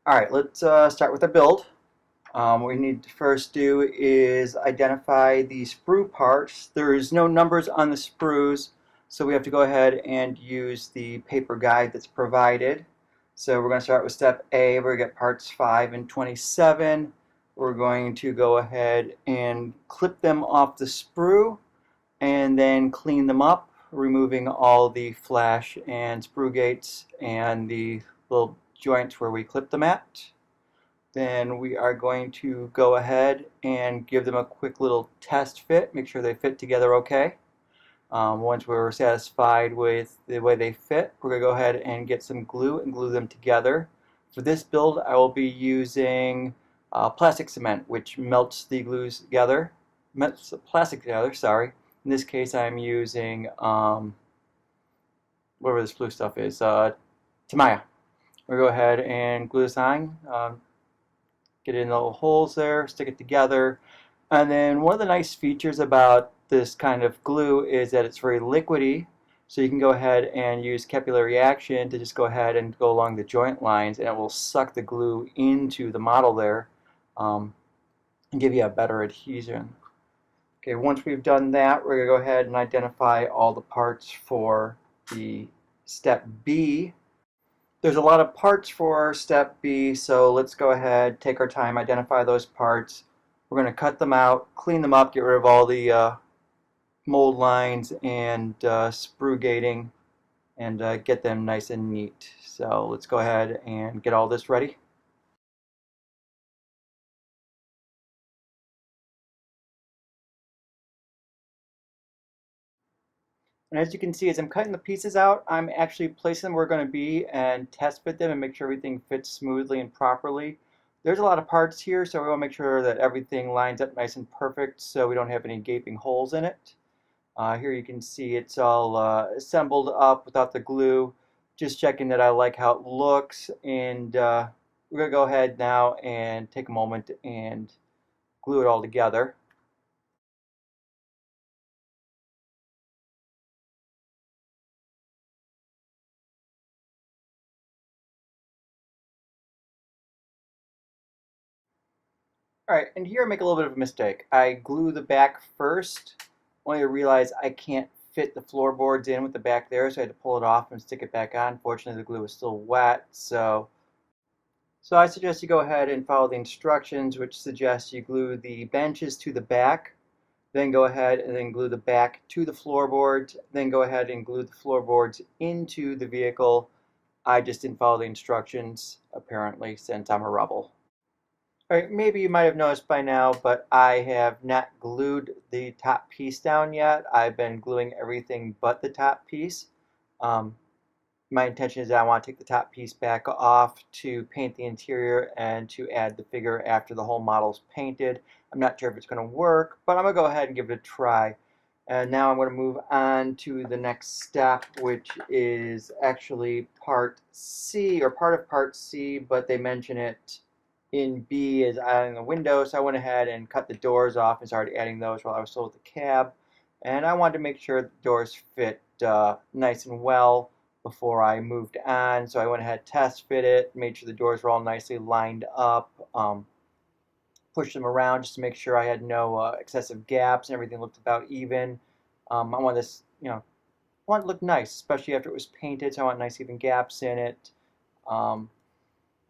Alright, let's start with a build. What we need to first do is identify the sprue parts. There's no numbers on the sprues, so we have to go ahead and use the paper guide that's provided. So we're going to start with step A, where we get parts 5 and 27. We're going to go ahead and clip them off the sprue and then clean them up, removing all the flash and sprue gates and the little joints where we clip them at. Then we are going to go ahead and give them a quick little test fit, make sure they fit together okay. Once we're satisfied with the way they fit, we're going to go ahead and get some glue and glue them together. For this build, I will be using plastic cement, which melts the glues together, melts the plastic together, sorry. In this case, I'm using, whatever this blue stuff is, Tamaya. We'll go ahead and glue this on, get it in the little holes there, stick it together. And then one of the nice features about this kind of glue is that it's very liquidy, so you can go ahead and use capillary action to just go ahead and go along the joint lines, and it will suck the glue into the model there and give you a better adhesion. Okay, once we've done that, we're going to go ahead and identify all the parts for the step B. There's a lot of parts for step B, so let's go ahead, take our time, identify those parts. We're going to cut them out, clean them up, get rid of all the mold lines and sprue gating, and get them nice and neat. So let's go ahead and get all this ready. And as you can see, as I'm cutting the pieces out, I'm actually placing them where they're going to be and test fit them and make sure everything fits smoothly and properly. There's a lot of parts here, so we want to make sure that everything lines up nice and perfect so we don't have any gaping holes in it. Here you can see it's all assembled up without the glue. Just checking that I like how it looks, and we're going to go ahead now and take a moment and glue it all together. Alright, and here I make a little bit of a mistake. I glue the back first, only to realize I can't fit the floorboards in with the back there, so I had to pull it off and stick it back on. Fortunately, the glue was still wet, so I suggest you go ahead and follow the instructions, which suggests you glue the benches to the back, then go ahead and then glue the back to the floorboards, then go ahead and glue the floorboards into the vehicle. I just didn't follow the instructions, apparently, since I'm a rebel. Alright, maybe you might have noticed by now, but I have not glued the top piece down yet. I've been gluing everything but the top piece. My intention is that I want to take the top piece back off to paint the interior and to add the figure after the whole model's painted. I'm not sure if it's going to work, but I'm going to go ahead and give it a try. And now I'm going to move on to the next step, which is actually part C, or part of part C, but they mention it in B as adding the window, so I went ahead and cut the doors off and started adding those while I was still with the cab. And I wanted to make sure the doors fit nice and well before I moved on, so I went ahead, test fit it, made sure the doors were all nicely lined up, pushed them around just to make sure I had no excessive gaps and everything looked about even. I want this, I want it to look nice, especially after it was painted, so I want nice even gaps in it.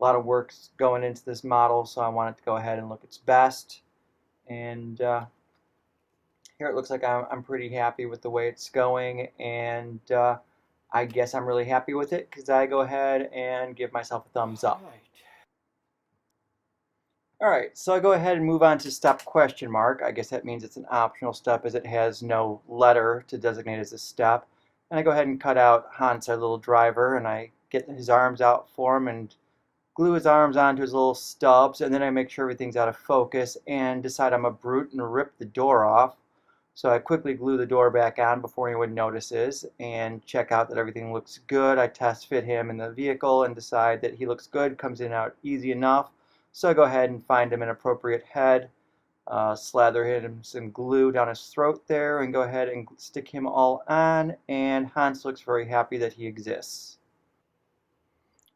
A lot of work's going into this model, so I want it to go ahead and look its best. And here it looks like I'm pretty happy with the way it's going, and I guess I'm really happy with it because I go ahead and give myself a thumbs up. Alright, so I go ahead and move on to step question mark. I guess that means it's an optional step as it has no letter to designate as a step. And I go ahead and cut out Hans, our little driver, and I get his arms out for him and glue his arms onto his little stubs, and then I make sure everything's out of focus and decide I'm a brute and rip the door off. So I quickly glue the door back on before anyone notices and check out that everything looks good. I test fit him in the vehicle and decide that he looks good, comes in and out easy enough. So I go ahead and find him an appropriate head, slather him some glue down his throat there, and go ahead and stick him all on, and Hans looks very happy that he exists.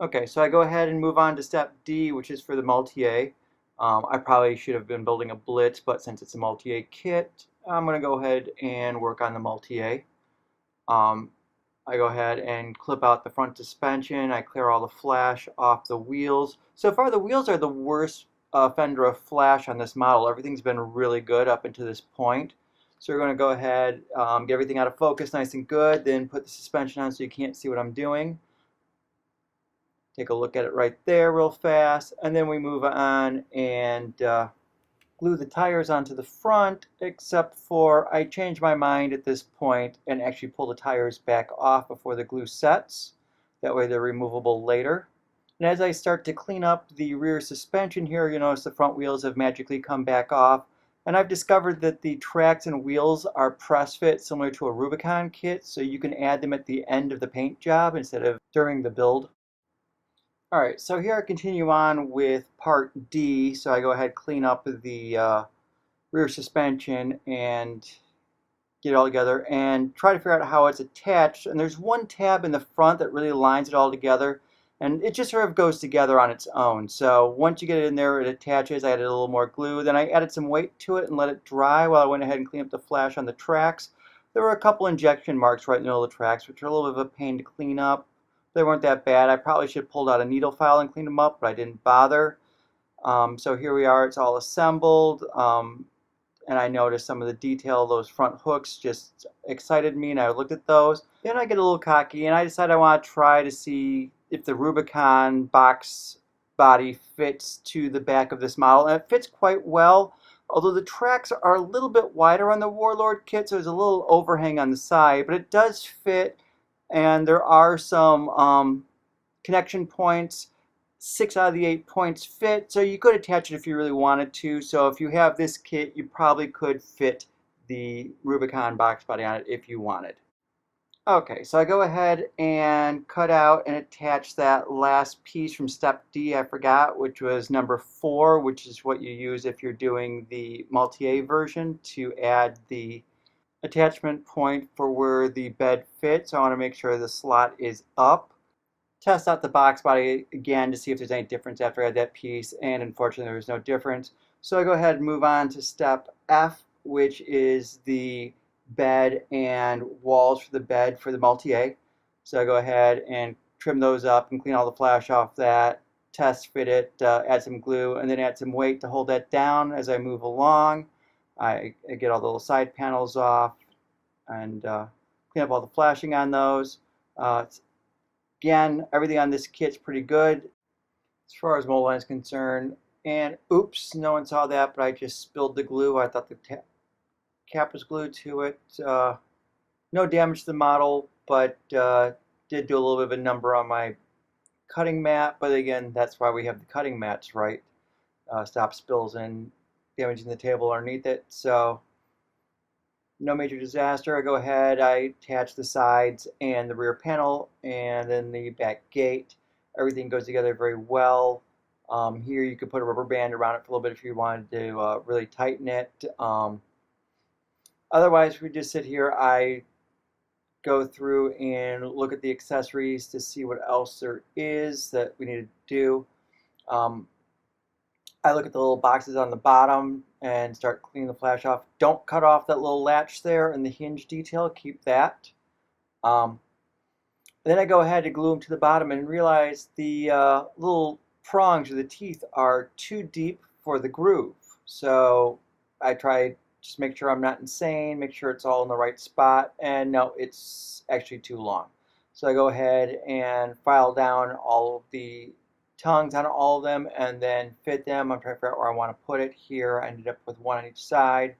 Okay, so I go ahead and move on to step D, which is for the Maultier. I probably should have been building a Blitz, but since it's a Maultier kit, I'm going to go ahead and work on the Maultier. Um, I go ahead and clip out the front suspension. I clear all the flash off the wheels. So far, the wheels are the worst offender of flash on this model. Everything's been really good up until this point. So we're going to go ahead, get everything out of focus nice and good, then put the suspension on so you can't see what I'm doing. Take a look at it right there real fast, and then we move on and glue the tires onto the front, except for I change my mind at this point and actually pull the tires back off before the glue sets. That way they're removable later. And as I start to clean up the rear suspension here, you'll notice the front wheels have magically come back off. And I've discovered that the tracks and wheels are press fit similar to a Rubicon kit, so you can add them at the end of the paint job instead of during the build. Alright, so here I continue on with part D. So I go ahead, clean up the rear suspension and get it all together and try to figure out how it's attached. And there's one tab in the front that really lines it all together, and it just sort of goes together on its own. So once you get it in there, it attaches. I added a little more glue. Then I added some weight to it and let it dry while I went ahead and cleaned up the flash on the tracks. There were a couple injection marks right in the middle of the tracks, which are a little bit of a pain to clean up. They weren't that bad. I probably should have pulled out a needle file and cleaned them up, but I didn't bother. So here we are. It's all assembled. And I noticed some of the detail, those front hooks just excited me, and I looked at those. Then I get a little cocky, and I decided I want to try to see if the Rubicon box body fits to the back of this model, and it fits quite well, although the tracks are a little bit wider on the Warlord kit, so there's a little overhang on the side, but it does fit, and there are some connection points. 6 out of the 8 points fit, so you could attach it if you really wanted to. So if you have this kit, you probably could fit the Rubicon box body on it if you wanted. Okay, so I go ahead and cut out and attach that last piece from step D I forgot, which was number 4, which is what you use if you're doing the Maultier version to add the attachment point for where the bed fits. So I want to make sure the slot is up. Test out the box body again to see if there's any difference after I add that piece, and unfortunately there was no difference. So I go ahead and move on to step F, which is the bed and walls for the bed for the Maultier. So I go ahead and trim those up and clean all the flash off that, test fit it, add some glue, and then add some weight to hold that down as I move along. I get all the little side panels off and clean up all the flashing on those. Again, everything on this kit's pretty good as far as mold line is concerned. And oops, no one saw that, but I just spilled the glue. I thought the cap was glued to it. No damage to the model, but did do a little bit of a number on my cutting mat. But again, that's why we have the cutting mats, right? Stop spills and damaging the table underneath it. So no major disaster. I go ahead, I attach the sides and the rear panel and then the back gate. Everything goes together very well. Here you could put a rubber band around it for a little bit if you wanted to really tighten it. Otherwise, we just sit here. I go through and look at the accessories to see what else there is that we need to do. I look at the little boxes on the bottom and start cleaning the flash off. Don't cut off that little latch there and the hinge detail. Keep that. Then I go ahead to glue them to the bottom and realize the little prongs or the teeth are too deep for the groove. So I try just make sure I'm not insane, make sure it's all in the right spot, and no, it's actually too long. So I go ahead and file down all of the tongues on all of them and then fit them. I'm trying to figure out where I want to put it here. I ended up with one on each side.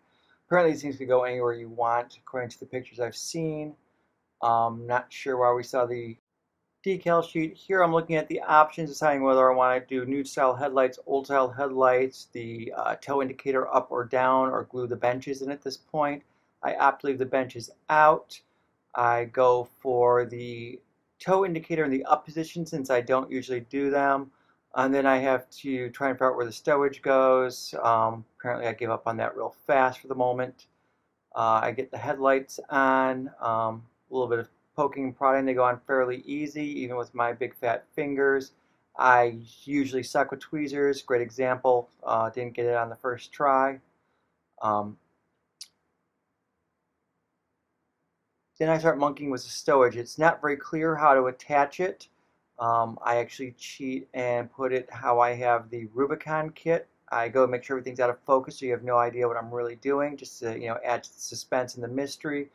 Apparently these things can go anywhere you want according to the pictures I've seen. Not sure why we saw the decal sheet. Here I'm looking at the options, deciding whether I want to do new style headlights, old style headlights, the toe indicator up or down, or glue the benches in at this point. I opt to leave the benches out. I go for the toe indicator in the up position since I don't usually do them. And then I have to try and figure out where the stowage goes. Apparently I gave up on that real fast for the moment. I get the headlights on, a little bit of poking and prodding, they go on fairly easy, even with my big fat fingers. I usually suck with tweezers. Great example. Didn't get it on the first try. Um, then I start monkeying with the stowage. It's not very clear how to attach it. I actually cheat and put it how I have the Rubicon kit. I go make sure everything's out of focus so you have no idea what I'm really doing, just to add to the suspense and the mystery.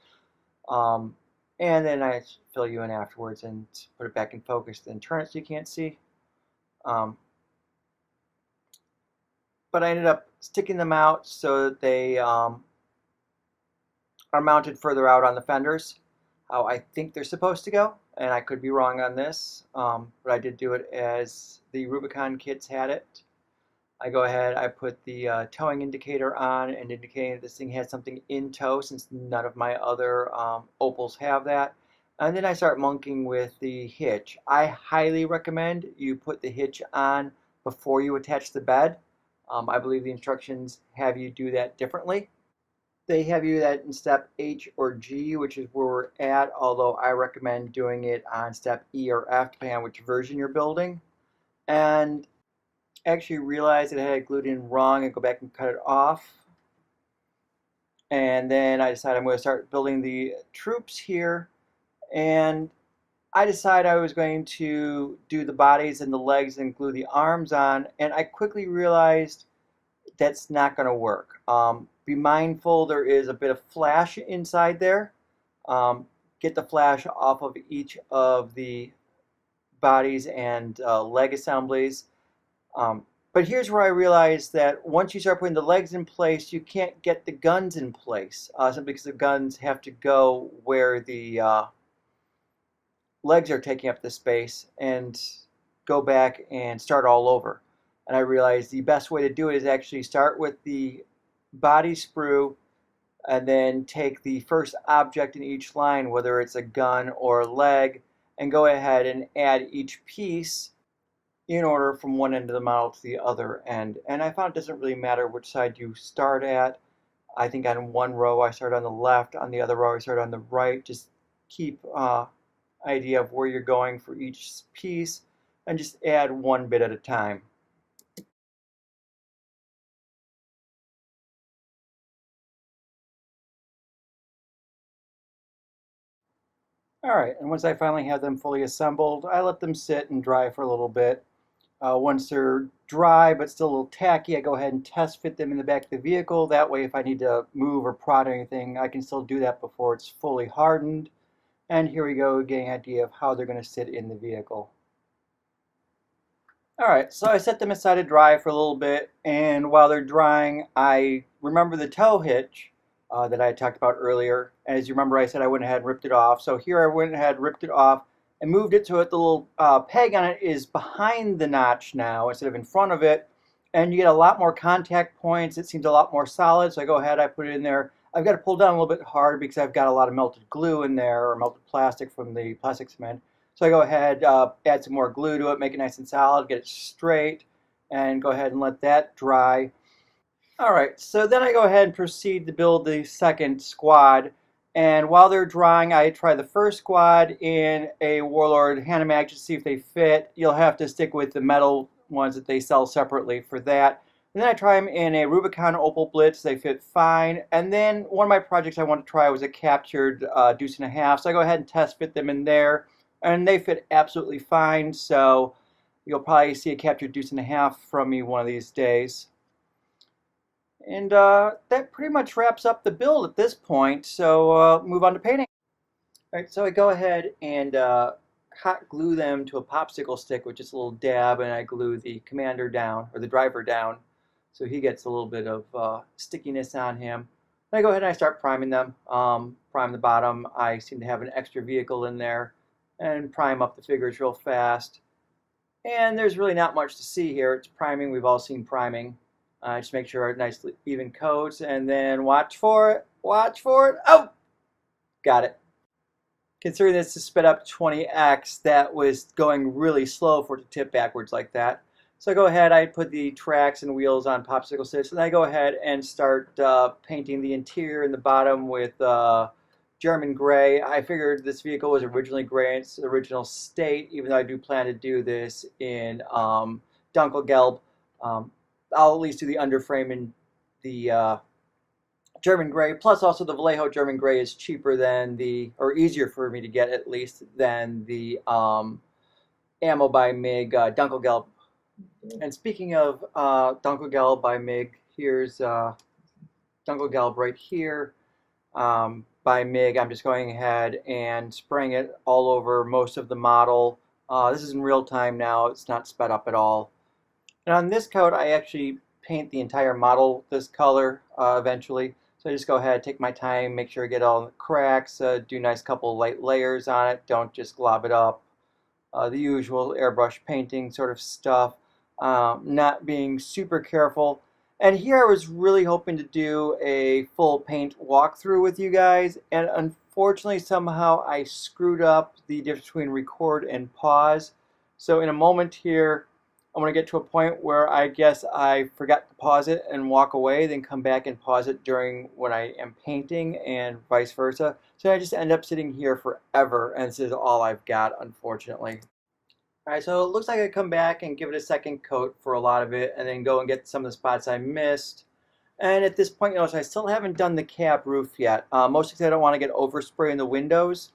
Um, and then I fill you in afterwards and put it back in focus, then turn it so you can't see. Um, but I ended up sticking them out so that they are mounted further out on the fenders, how I think they're supposed to go. And I could be wrong on this, but I did do it as the Rubicon kits had it. I go ahead, I put the towing indicator on and indicating that this thing has something in tow since none of my other Opels have that. And then I start monkeying with the hitch. I highly recommend you put the hitch on before you attach the bed. I believe the instructions have you do that differently. They have you that in step H or G, which is where we're at, although I recommend doing it on step E or F, depending on which version you're building. And actually realized that I had glued in wrong and go back and cut it off. And then I decided I'm going to start building the troops here. And I decided I was going to do the bodies and the legs and glue the arms on. And I quickly realized that's not going to work. Be mindful there is a bit of flash inside there. Get the flash off of each of the bodies and leg assemblies. But here's where I realized that once you start putting the legs in place, you can't get the guns in place, simply because the guns have to go where the legs are taking up the space and go back and start all over. And I realized the best way to do it is actually start with the body sprue and then take the first object in each line, whether it's a gun or a leg, and go ahead and add each piece in order from one end of the model to the other end. And I found it doesn't really matter which side you start at. I think on one row I start on the left, on the other row I start on the right. Just keep idea of where you're going for each piece and just add one bit at a time. Alright, and once I finally have them fully assembled, I let them sit and dry for a little bit. Once they're dry but still a little tacky, I go ahead and test fit them in the back of the vehicle. That way if I need to move or prod anything, I can still do that before it's fully hardened. And here we go, getting an idea of how they're going to sit in the vehicle. Alright, so I set them aside to dry for a little bit, and while they're drying, I remember the tow hitch that I had talked about earlier. And as you remember, I said I went ahead and ripped it off. So here I went ahead, ripped it off, and moved it so that the little peg on it is behind the notch now instead of in front of it. And you get a lot more contact points. It seems a lot more solid, so I go ahead, I put it in there. I've got to pull down a little bit hard because I've got a lot of melted glue in there, or melted plastic from the plastic cement. So I go ahead, add some more glue to it, make it nice and solid, get it straight, and go ahead and let that dry. All right, so then I go ahead and proceed to build the second squad. And while they're drying, I try the first squad in a Warlord hand mag to see if they fit. You'll have to stick with the metal ones that they sell separately for that. And then I try them in a Rubicon Opel Blitz. They fit fine. And then one of my projects I wanted to try was a captured deuce and a half. So I go ahead and test fit them in there. And they fit absolutely fine. So you'll probably see a captured deuce and a half from me one of these days. And that pretty much wraps up the build at this point. So move on to painting. All right, so I go ahead and hot glue them to a popsicle stick with just a little dab, and I glue the commander down, or the driver down, so he gets a little bit of stickiness on him. Then I go ahead and I start priming them. Prime the bottom. I seem to have an extra vehicle in there, and prime up the figures real fast. And there's really not much to see here. It's priming. We've all seen priming. Just make sure it's nice even coats, and then watch for it. Watch for it. Oh! Got it. Considering this is sped up 20x, that was going really slow for it to tip backwards like that. So I go ahead, I put the tracks and wheels on popsicle sticks, and I go ahead and start painting the interior and the bottom with German gray. I figured this vehicle was originally gray in its original state, even though I do plan to do this in Dunkelgelb. I'll at least do the underframe in the German gray. Plus, also the Vallejo German gray is cheaper than or easier for me to get at least than the Ammo by MiG Dunkelgelb. And speaking of Dunkelgelb by MiG, here's Dunkelgelb right here. By MiG, I'm just going ahead and spraying it all over most of the model. This is in real time now, it's not sped up at all. And on this coat, I actually paint the entire model this color eventually. So I just go ahead, take my time, make sure I get all the cracks, do a nice couple light layers on it, don't just glob it up. The usual airbrush painting sort of stuff, not being super careful. And here I was really hoping to do a full paint walkthrough with you guys, and unfortunately somehow I screwed up the difference between record and pause. So in a moment here, I'm going to get to a point where I guess I forgot to pause it and walk away, then come back and pause it during when I am painting, and vice versa. So I just end up sitting here forever, and this is all I've got, unfortunately. Alright, so it looks like I come back and give it a second coat for a lot of it, and then go and get some of the spots I missed. And at this point, notice I still haven't done the cab roof yet, mostly because I don't want to get overspray in the windows.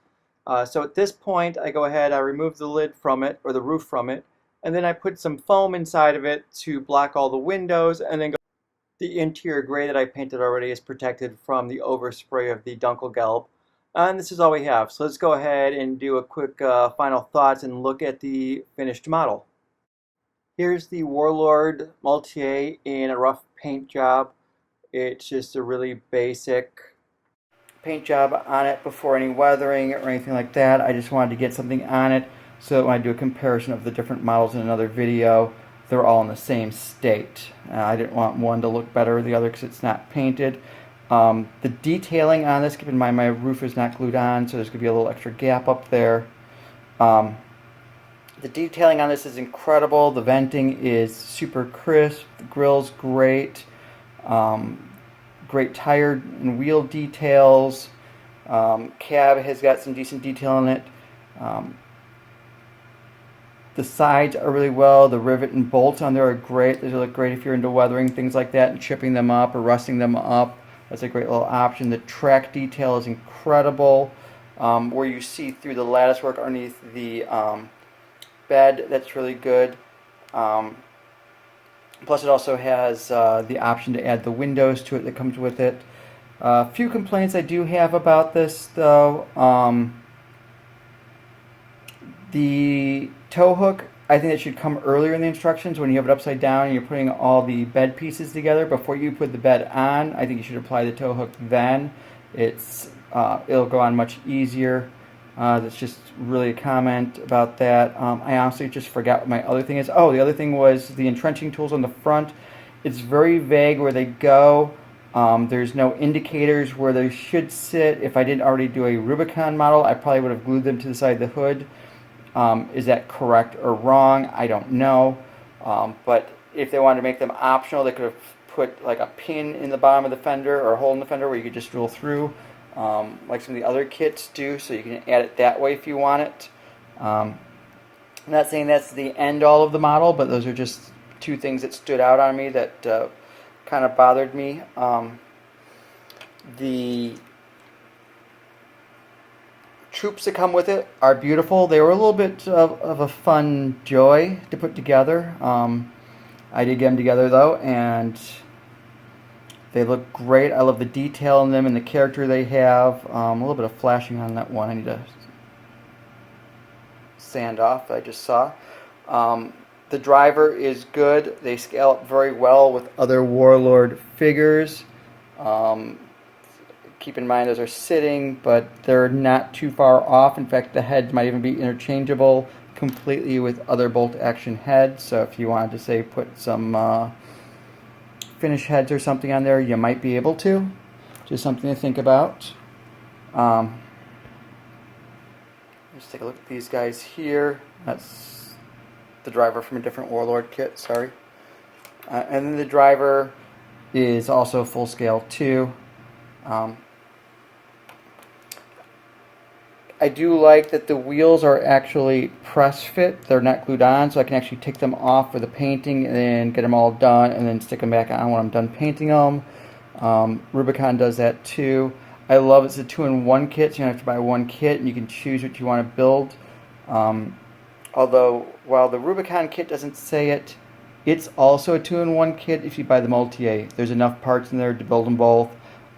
So at this point, I go ahead, I remove the lid from it, or the roof from it, and then I put some foam inside of it to block all the windows, and then the interior gray that I painted already is protected from the overspray of the Dunkelgelb. And this is all we have. So let's go ahead and do a quick final thoughts and look at the finished model. Here's the Warlord Maultier in a rough paint job. It's just a really basic paint job on it before any weathering or anything like that. I just wanted to get something on it so that when I do a comparison of the different models in another video, they're all in the same state. I didn't want one to look better than the other because it's not painted. The detailing on this, keep in mind my roof is not glued on, so there's going to be a little extra gap up there. The detailing on this is incredible. The venting is super crisp. The grill's great. Great tire and wheel details. Cab has got some decent detail in it. The sides are really well. The rivet and bolts on there are great. They look great if you're into weathering things like that and chipping them up or rusting them up. That's a great little option. The track detail is incredible. Where you see through the lattice work underneath the bed, that's really good. Plus it also has the option to add the windows to it that comes with it. A few complaints I do have about this though. The tow hook, I think it should come earlier in the instructions when you have it upside down and you're putting all the bed pieces together. Before you put the bed on, I think you should apply the tow hook then. It'll go on much easier. That's just really a comment about that. I honestly just forgot what my other thing is. Oh, the other thing was the entrenching tools on the front. It's very vague where they go. There's no indicators where they should sit. If I didn't already do a Rubicon model, I probably would have glued them to the side of the hood. Is that correct or wrong? I don't know. But if they wanted to make them optional, they could have put like a pin in the bottom of the fender or a hole in the fender where you could just drill through, like some of the other kits do, so you can add it that way if you want it. I'm not saying that's the end all of the model, but those are just two things that stood out on me that kind of bothered me. The troops that come with it are beautiful. They were a little bit of a fun joy to put together. I did get them together though, and they look great. I love the detail in them and the character they have. A little bit of flashing on that one. I need to sand off. I just saw. The driver is good. They scale up very well with other Warlord figures. Keep in mind those are sitting, but they're not too far off. In fact, the heads might even be interchangeable completely with other bolt action heads. So if you wanted to say put some finish heads or something on there, you might be able to. Just something to think about. Let's take a look at these guys here. That's the driver from a different Warlord kit, sorry. And then the driver is also full scale too. I do like that the wheels are actually press fit. They're not glued on, so I can actually take them off for the painting and then get them all done and then stick them back on when I'm done painting them. Rubicon does that too. I love it's a 2-in-1 kit, so you don't have to buy one kit and you can choose what you want to build. Although, while the Rubicon kit doesn't say it, it's also a 2-in-1 kit if you buy the Maultier. There's enough parts in there to build them both.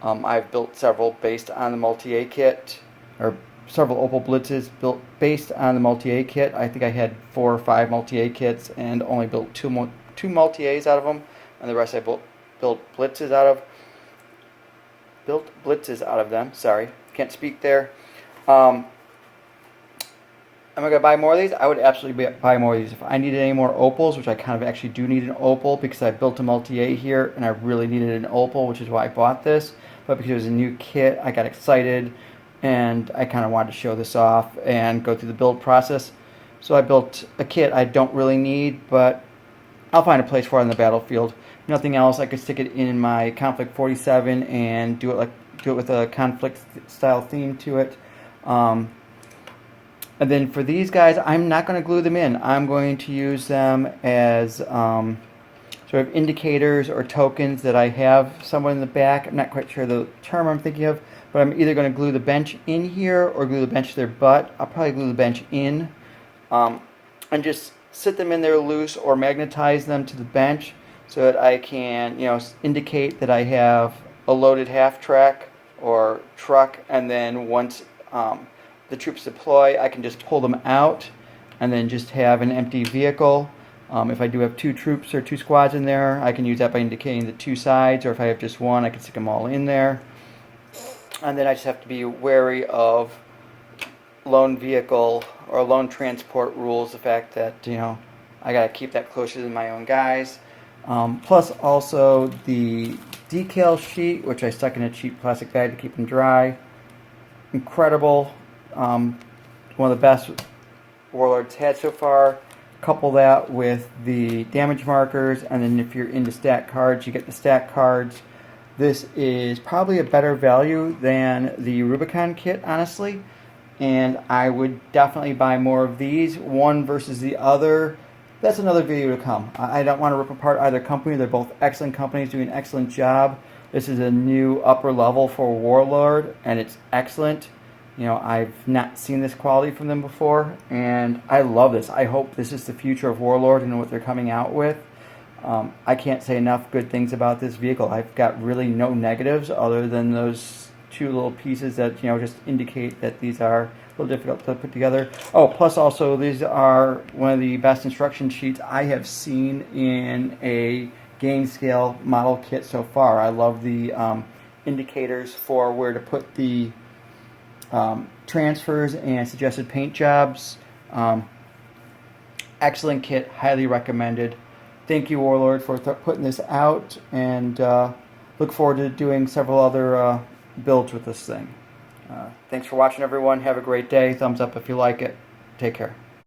I've built several based on the Maultier kit, or several Opel Blitzes built based on the Maultier kit. I think I had 4 or 5 Maultier kits and only built two Maultiers out of them, and the rest I built Blitzes out of. Built Blitzes out of them. Sorry, can't speak there. Am I going to buy more of these? I would absolutely buy more of these. If I needed any more Opels, which I kind of actually do need an Opel because I built a Maultier here and I really needed an Opel, which is why I bought this. But because it was a new kit, I got excited and I kind of wanted to show this off and go through the build process. So I built a kit I don't really need, but I'll find a place for it on the battlefield. Nothing else. I could stick it in my Conflict 47 and do it with a conflict style theme to it. And then for these guys, I'm not going to glue them in. I'm going to use them as sort of indicators or tokens that I have somewhere in the back. I'm not quite sure the term I'm thinking of, but I'm either going to glue the bench in here or glue the bench to their butt. I'll probably glue the bench in and just sit them in there loose or magnetize them to the bench so that I can, indicate that I have a loaded half-track or truck, and then once the troops deploy, I can just pull them out and then just have an empty vehicle. If I do have 2 troops or 2 squads in there, I can use that by indicating the 2 sides, or if I have just one, I can stick them all in there. And then I just have to be wary of lone vehicle or lone transport rules, the fact that, I got to keep that closer to my own guys. Plus also the decal sheet, which I stuck in a cheap plastic bag to keep them dry. Incredible. One of the best Warlord's had so far. Couple that with the damage markers, and then if you're into stat cards, you get the stat cards. This is probably a better value than the Rubicon kit, honestly, and I would definitely buy more of these. One versus the other, that's another video to come. I don't want to rip apart either company. They're both excellent companies doing an excellent job. This is a new upper level for Warlord, and it's excellent. I've not seen this quality from them before, and I love this. I hope this is the future of Warlord and what they're coming out with. I can't say enough good things about this vehicle. I've got really no negatives other than those 2 little pieces that, just indicate that these are a little difficult to put together. Oh, plus also these are one of the best instruction sheets I have seen in a game scale model kit so far. I love the indicators for where to put the transfers and suggested paint jobs. Excellent kit, highly recommended. Thank you, Warlord, for putting this out, and look forward to doing several other builds with this thing. Thanks for watching, everyone. Have a great day. Thumbs up if you like it. Take care.